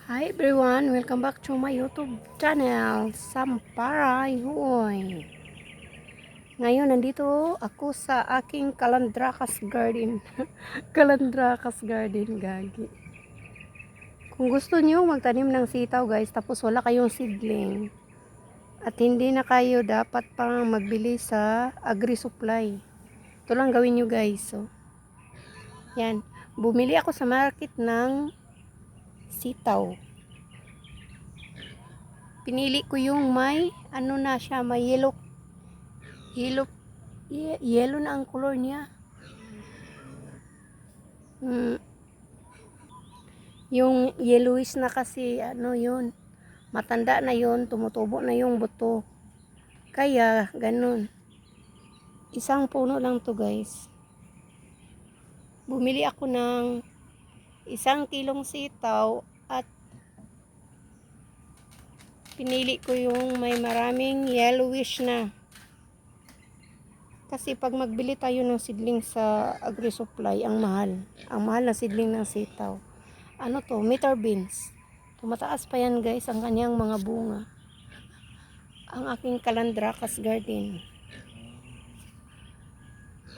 Hi everyone, welcome back to my YouTube channel, Samparay Hoy. Ngayon nandito ako sa aking Calandracas Garden. Calandracas Garden, gagi. Kung gusto niyo magtanim ng sitaw guys, tapos wala kayong seedling, at hindi na kayo dapat pang magbili sa agri-supply. Ito lang gawin niyo guys. So, yan. Bumili ako sa market ng sitaw. Pinili ko yung may ano na siya, may yellow yellow na ang color niya. Yung yellowish na kasi ano yun, matanda na yun, tumutubo na yung buto, kaya ganun. Isang puno lang to guys. Bumili ako ng 1 kilong sitaw at pinili ko yung may maraming yellowish na, kasi pag magbili tayo ng seedling sa agri-supply, ang mahal na seedling ng sitaw. Ano to, meter beans. Tumataas pa yan guys ang kanyang mga bunga. Ang aking Calandracas Garden.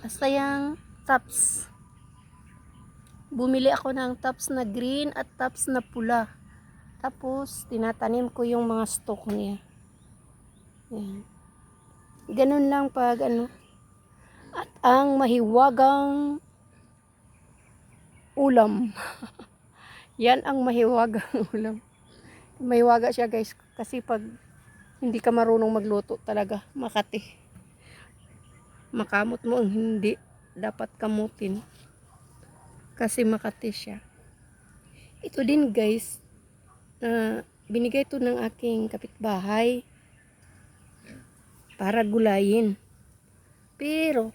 Basta yung tops. Bumili ako ng tops na green at tops na pula. Tapos tinatanim ko yung mga stalk niya. Yan. Ganun lang pag ano. At ang mahiwagang ulam. Yan ang mahiwagang ulam. Mahiwaga siya guys. Kasi pag hindi ka marunong magluto talaga, makati. Makamot mo ang hindi dapat kamutin. Kasi makati siya. Ito din guys, binigay to ng aking kapitbahay para gulayin. Pero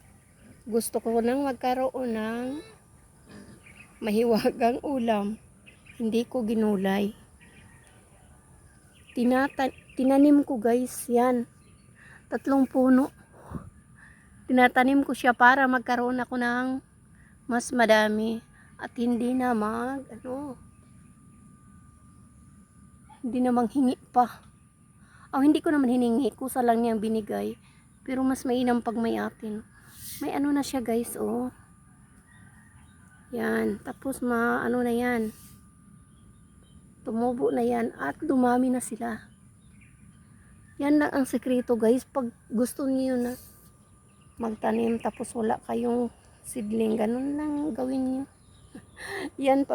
gusto ko nang magkaroon ng mahiwagang ulam, hindi ko ginulay. Tinanim ko guys yan, 3 puno. Tinatanim ko siya para magkaroon ako ng mas madami at hindi na hindi na manghingi pa. Hindi ko naman hiningi, kusa lang niyang binigay. Pero mas mainam pag may atin. May ano na siya guys, oh. Yan, tapos ano na yan. Tumubo na yan at dumami na sila. Yan lang ang sekreto guys, pag gusto niyo na magtanim tapos wala kayong seedling, ganun lang gawin niyo. Yan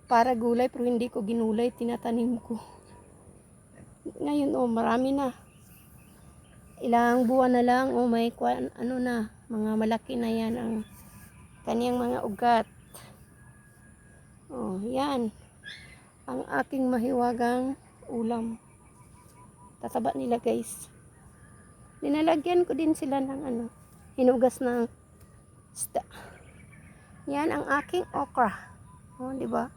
para gulay, pero hindi ko ginulay, tinatanim ko. Ngayon marami na. Ilang buwan na lang, may ano na, mga malaki na yan ang kaniyang mga ugat. Yan ang aking mahiwagang ulam. Tataba nila guys. Linalagyan ko din sila ng hinugas ng isda. Yan ang aking okra. Di ba?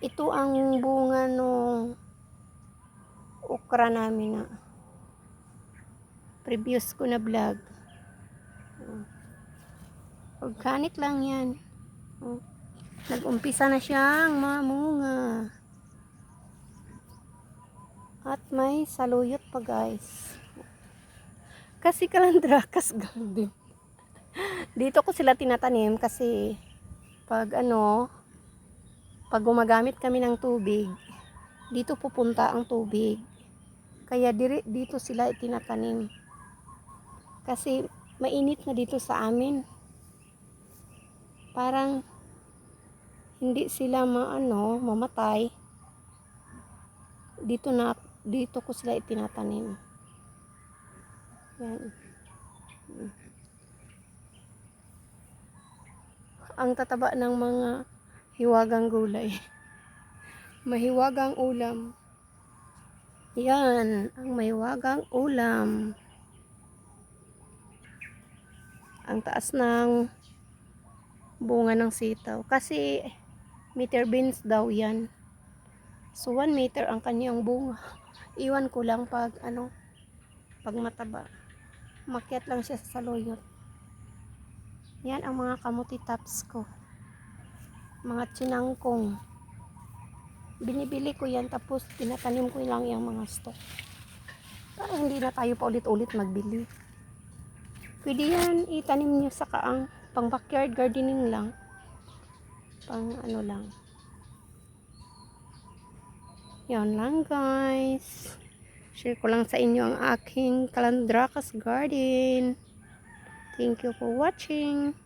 Ito ang bunga nung okra namin na previous ko na vlog. Organic lang yan. Nag-umpisa na siyang mamunga. At may saluyot pa guys. Kasi Calandracas Garden. Dito ko sila tinatanim kasi pag pag gumagamit kami ng tubig, dito pupunta ang tubig. Kaya dito sila itinatanim. Kasi mainit na dito sa amin. Parang hindi sila mamatay. Dito ko sila itinatanim. Yan. Ang tataba ng mga hiwagang gulay. Mahiwagang ulam. Yan, ang mahiwagang ulam. Ang taas ng bunga ng sitaw. Kasi meter beans daw yan. So 1 meter ang kanyang bunga. Iwan ko lang pag pag mataba. Makyat lang siya sa saluyot. Yan ang mga kamuti tops ko. mga chinangkong. Binibili ko yan tapos tinatanim ko lang yung mga stock. Para hindi na tayo pa ulit-ulit magbili. Pwede yan itanim nyo sa kaang pang backyard gardening lang. Pang ano lang. Yan lang guys. Share ko lang sa inyo ang aking Calandracas garden. Thank you for watching.